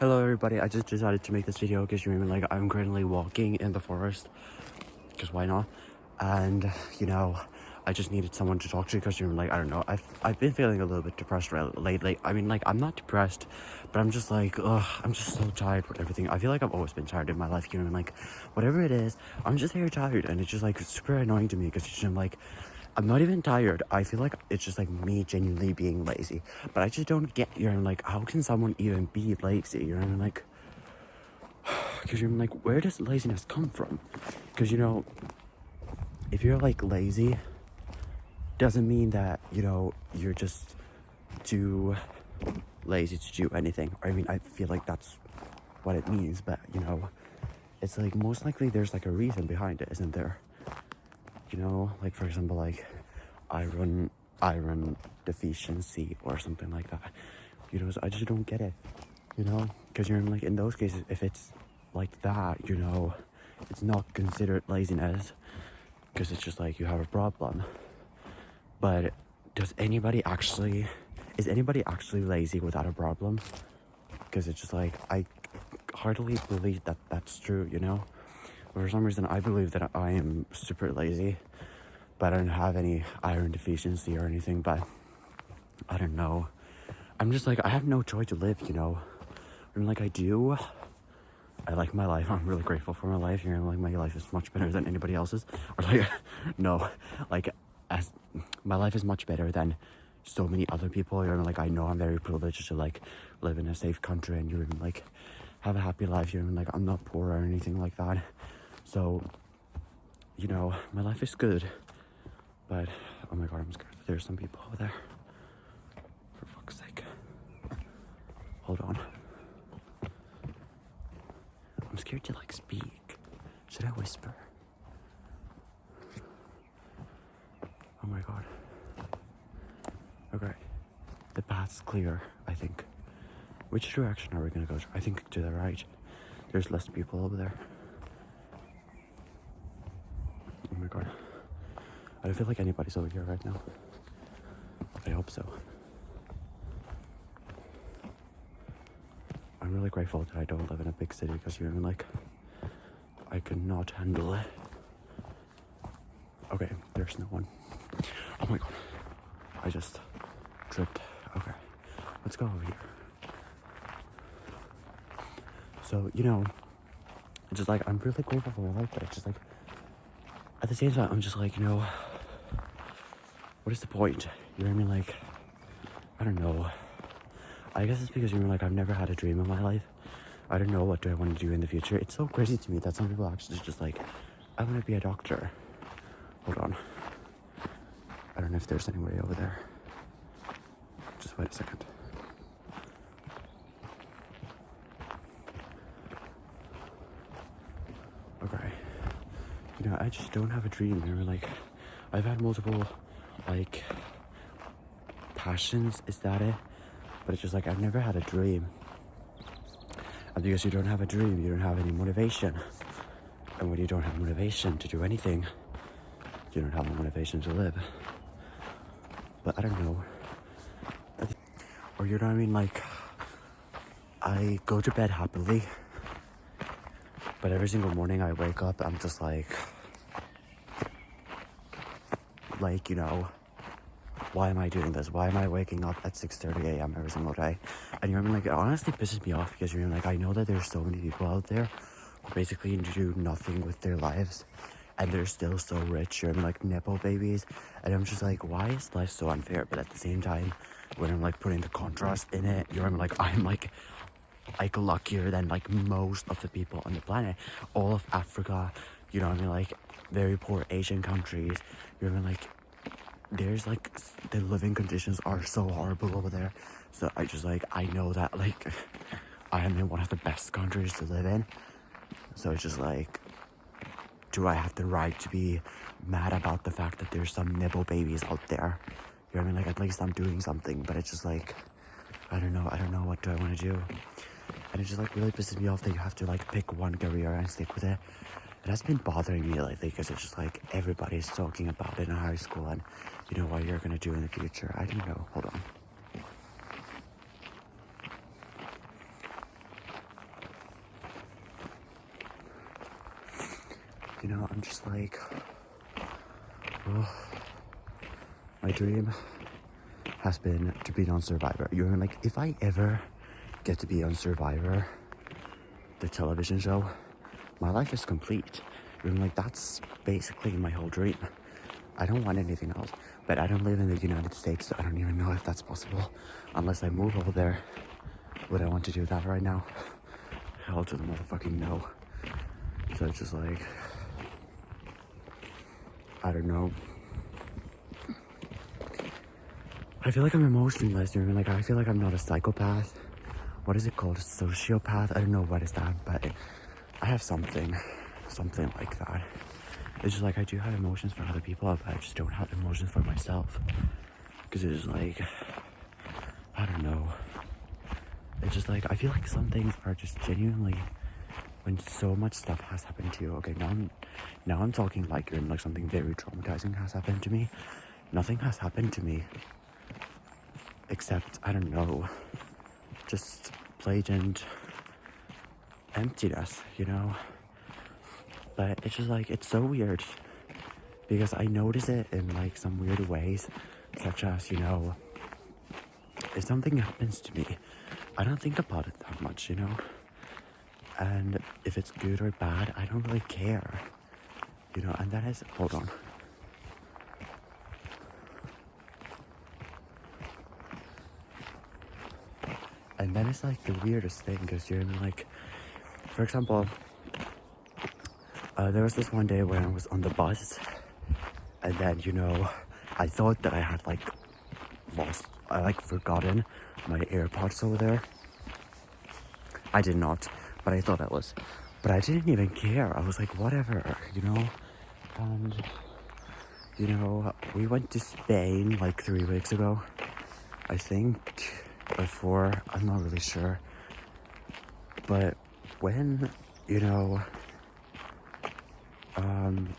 Hello everybody, I just decided to make this video because you remember, like, I'm currently walking in the forest, because why not? And, I just needed someone to talk to because you're like, I don't know, I've been feeling a little bit depressed lately. I mean, like, I'm not depressed, but I'm just like, ugh, I'm just so tired with everything. I feel like I've always been tired in my life, like, whatever it is, I'm just very tired, and it's just, like, super annoying to me because I'm like, I'm not even tired. I feel like it's just like me genuinely being lazy. But I just don't get, like, how can someone even be lazy? Like, because you're like, where does laziness come from? Because, if you're like lazy, doesn't mean that, you're just too lazy to do anything. I mean, I feel like that's what it means, but, it's like most likely there's like a reason behind it, isn't there? Like, for example, like iron deficiency or something like that. So I just don't get it, because you're like, in those cases, if it's like that, it's not considered laziness because it's just like you have a problem. But is anybody actually lazy without a problem? Because it's just like, I hardly believe that that's true, For some reason, I believe that I am super lazy, but I don't have any iron deficiency or anything, but I don't know. I'm just like, I have no joy to live, I'm like, I like my life. I'm really grateful for my life. Like, my life is much better than anybody else's. Or like, no, like, as my life is much better than so many other people. Like, I know I'm very privileged to like live in a safe country and like have a happy life. Like, I'm not poor or anything like that. So, my life is good. But oh my god, I'm scared. There's some people over there. For fuck's sake. Hold on. I'm scared to like speak. Should I whisper? Oh my god. Okay. The path's clear, I think. Which direction are we gonna go? I think to the right. There's less people over there. Oh my god. I don't feel like anybody's over here right now. I hope so. I'm really grateful that I don't live in a big city because like, I could not handle it. Okay, there's no one. Oh my god. I just tripped. Okay, let's go over here. So, it's just like, I'm really grateful for my life, but it's just like, at the same time, I'm just like, what is the point? Like, I don't know. I guess it's because, like, I've never had a dream in my life. I don't know what do I want to do in the future. It's so crazy to me that some people actually just like, I want to be a doctor. Hold on. I don't know if there's anybody over there. Just wait a second. Okay. I just don't have a dream. Like, I've had multiple, like, passions, is that it? But it's just like, I've never had a dream. And because you don't have a dream, you don't have any motivation. And when you don't have motivation to do anything, you don't have the motivation to live. But I don't know. Or like, I go to bed happily, but every single morning I wake up, I'm just like, why am I doing this? Why am I waking up at 6:30 a.m. every single day? And like, it honestly pisses me off because like, I know that there's so many people out there who basically do nothing with their lives and they're still so rich. Like, Nepo babies. And I'm just like, why is life so unfair? But at the same time, when I'm like putting the contrast in it, like, I'm like luckier than like most of the people on the planet. All of Africa, like very poor Asian countries, like, there's like, the living conditions are so horrible over there. So I just like, I know that like, I am in one of the best countries to live in. So it's just like, do I have the right to be mad about the fact that there's some nibble babies out there? Like, at least I'm doing something. But it's just like, I don't know what do I want to do. And it just like really pisses me off that you have to like pick one career and stick with it. It has been bothering me lately because it's just like, everybody's talking about it in high school and what you're gonna do in the future. I don't know. Hold on. you know, I'm just like, oh, my dream has been to be on Survivor. You're like, if I ever get to be on Survivor, the television show, my life is complete. You're like, that's basically my whole dream. I don't want anything else. But I don't live in the United States, so I don't even know if that's possible. Unless I move over there. Would I want to do that right now? Hell to the motherfucking no. So it's just like, I don't know. I feel like I'm emotionless. You know, like I feel like I'm not a psychopath. What is it called? A sociopath? I don't know what is that, but I have something like that. It's just like I do have emotions for other people, but I just don't have emotions for myself. Because it's like, I don't know. It's just like, I feel like some things are just genuinely, when so much stuff has happened to you. Okay, now I'm talking like you're like something very traumatizing has happened to me. Nothing has happened to me. Except, I don't know, just blatant emptiness, you know? But it's just like, it's so weird because I notice it in like some weird ways, such as, you know, if something happens to me, I don't think about it that much, you know? And if it's good or bad, I don't really care, you know? And that is, hold on. And then it's like the weirdest thing because you're in like, for example, there was this one day when I was on the bus and then, you know, I thought that I had like forgotten my AirPods over there. I did not, but I thought I was. But I didn't even care. I was like, whatever, you know? And, you know, we went to Spain like 3 weeks ago, I think. Before, I'm not really sure, but when, you know,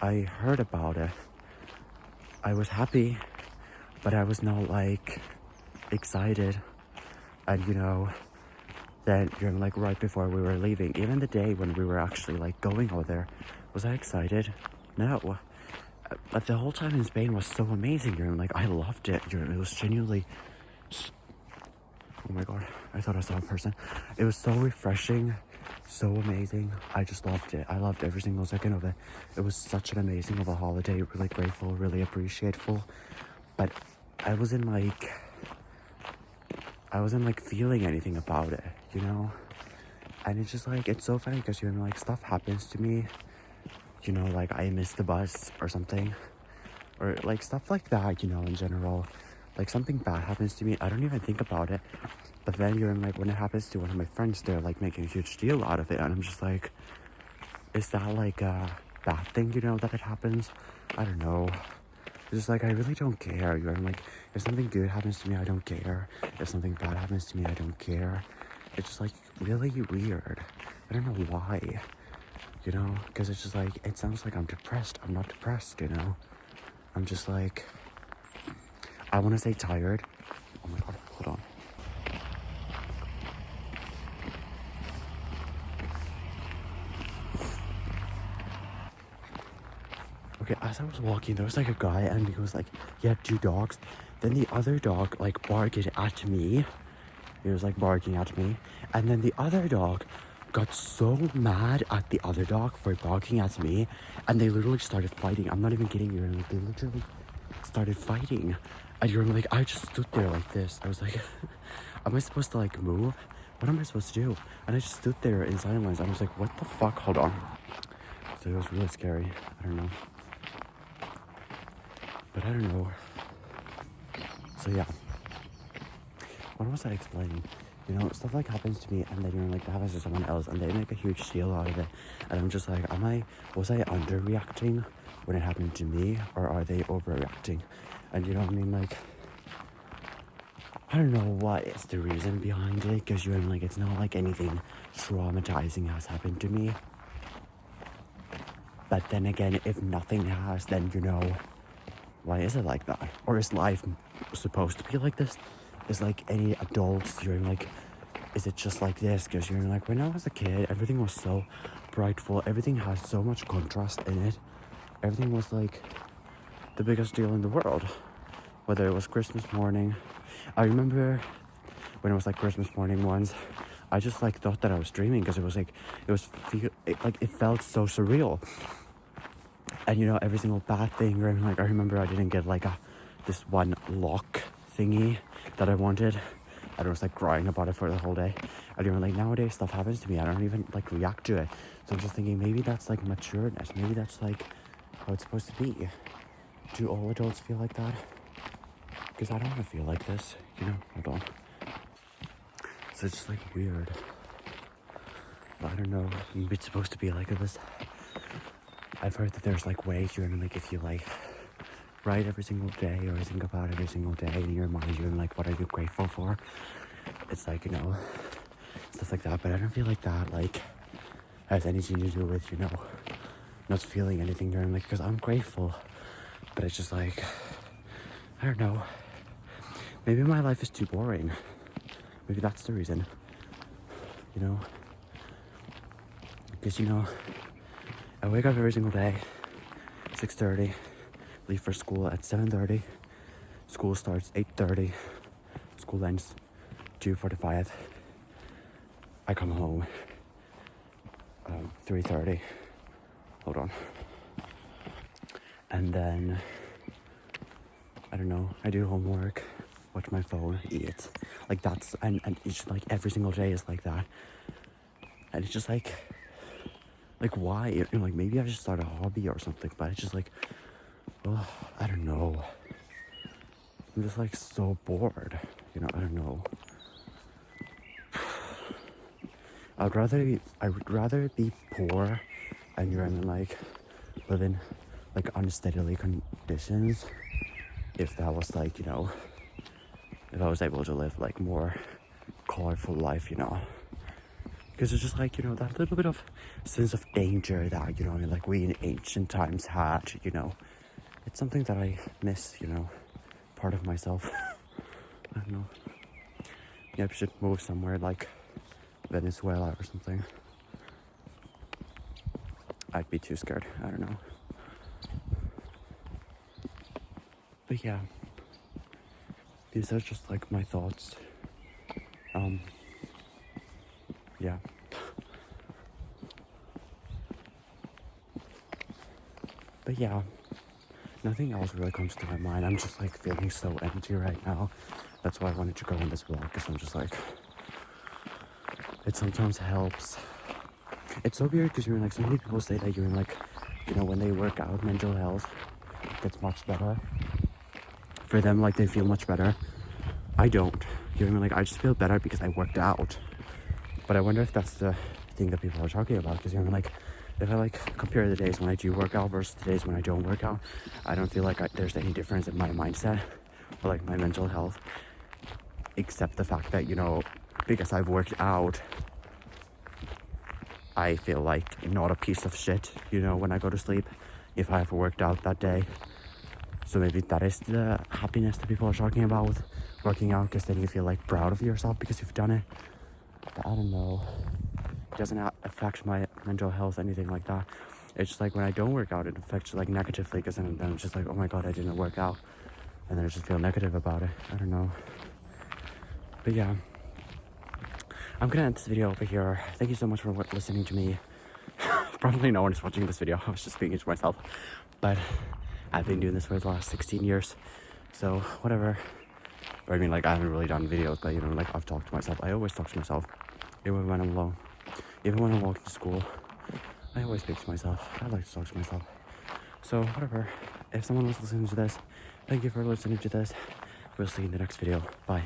I heard about it, I was happy, but I was not like excited. And you know, then you're like right before we were leaving, even the day when we were actually like going over there, was I excited? No. But the whole time in Spain was so amazing. You're like, I loved it. It was genuinely. Oh my god, I thought I saw a person. It was so refreshing, so amazing. I just loved it. I loved every single second of it. It was such an amazing of a holiday, really grateful, really appreciateful. But I wasn't like feeling anything about it, you know? And it's just like, it's so funny because you're like, stuff happens to me, you know, like I missed the bus or something. Or like stuff like that, you know, in general. Like something bad happens to me, I don't even think about it. But then you're like, when it happens to one of my friends, they're like making a huge deal out of it. And I'm just like, is that like a bad thing, you know, that it happens? I don't know. It's just like, I really don't care. You're like, if something good happens to me, I don't care. If something bad happens to me, I don't care. It's just like really weird. I don't know why, you know, because it's just like, it sounds like I'm depressed. I'm not depressed, you know. I'm just like, I want to say tired. Oh my god, hold on. Okay, as I was walking, there was like a guy and he was like, he had 2 dogs. Then the other dog like barked at me. He was like barking at me. And then the other dog got so mad at the other dog for barking at me. And they literally started fighting. I'm not even kidding you. Like, they literally started fighting. And you're like, I just stood there like this. I was like, am I supposed to like move? What am I supposed to do? And I just stood there in silence. I was like, what the fuck? Hold on. So it was really scary. I don't know. But I don't know. So yeah. What was I explaining? You know, stuff like happens to me and then you're like, that happens to someone else and they make a huge deal out of it. And I'm just like, was I underreacting when it happened to me? Or are they overreacting? And you know what I mean? Like, I don't know what is the reason behind it. Because you're like, it's not like anything traumatizing has happened to me. But then again, if nothing has, then you know, why is it like that? Or is life supposed to be like this? Is like any adults, you're like, is it just like this? Because you're like, when I was a kid, everything was so brightful. Everything had so much contrast in it. Everything was like the biggest deal in the world. Whether it was Christmas morning. I remember when it was like Christmas morning once, I just like thought that I was dreaming because it was like, it felt so surreal. And you know, every single bad thing, like I remember I didn't get like this one lock thingy that I wanted. I was like crying about it for the whole day. And you know, like nowadays stuff happens to me, I don't even like react to it. So I'm just thinking maybe that's like matureness. Maybe that's like how it's supposed to be. Do all adults feel like that? Because I don't want to feel like this, you know? Hold on. So it's just like weird. I don't know. Maybe it's supposed to be like this. I've heard that there's like ways you're in, like if you like write every single day or think about every single day in your mind, you're like, what are you grateful for? It's like, you know, stuff like that. But I don't feel like that like has anything to do with, you know, not feeling anything during like, because I'm grateful. But it's just like, I don't know. Maybe my life is too boring. Maybe that's the reason. You know? Because, you know, I wake up every single day, 6:30, leave for school at 7:30. School starts 8:30. School ends 2:45. I come home 3:30. Hold on. And then, I don't know, I do homework, watch my phone, eat. Like that's, and it's like every single day is like that. And it's just like why? You know, like maybe I should start a hobby or something, but it's just like, oh, I don't know. I'm just like so bored, you know, I don't know. I would rather be poor and you're in like living like unsteadily conditions if that was like, you know, if I was able to live like more colorful life, you know. Because it's just like, you know, that little bit of sense of danger that, you know, I mean, like we in ancient times had, you know. It's something that I miss, you know, part of myself. I don't know. Yeah, I should move somewhere like Venezuela or something. I'd be too scared, I don't know. But yeah, these are just like my thoughts. Yeah. But yeah, nothing else really comes to my mind. I'm just like feeling so empty right now. That's why I wanted to go on this vlog, because I'm just like, it sometimes helps. It's so weird because you're like, so many people say that you're like, you know, when they work out, mental health gets much better. For them, like they feel much better. I don't. You know what I mean? Like I just feel better because I worked out. But I wonder if that's the thing that people are talking about, because you know, like if I like compare the days when I do work out versus the days when I don't work out, I don't feel like there's any difference in my mindset or like my mental health, except the fact that, you know, because I've worked out, I feel like not a piece of shit, you know, when I go to sleep, if I have worked out that day. So maybe that is the happiness that people are talking about with working out, because then you feel like proud of yourself because you've done it. But I don't know. It doesn't affect my mental health, anything like that. It's just like when I don't work out, it affects like negatively, because then I'm just like, oh my god, I didn't work out. And then I just feel negative about it. I don't know. But yeah, I'm gonna end this video over here. Thank you so much for listening to me. Probably no one is watching this video. I was just speaking to myself. But I've been doing this for the last 16 years. So whatever. I mean, like I haven't really done videos, but you know, like I've talked to myself. I always talk to myself. Even when I'm alone. Even when I'm walking to school. I always speak to myself. I like to talk to myself. So whatever. If someone was listening to this, thank you for listening to this. We'll see you in the next video. Bye.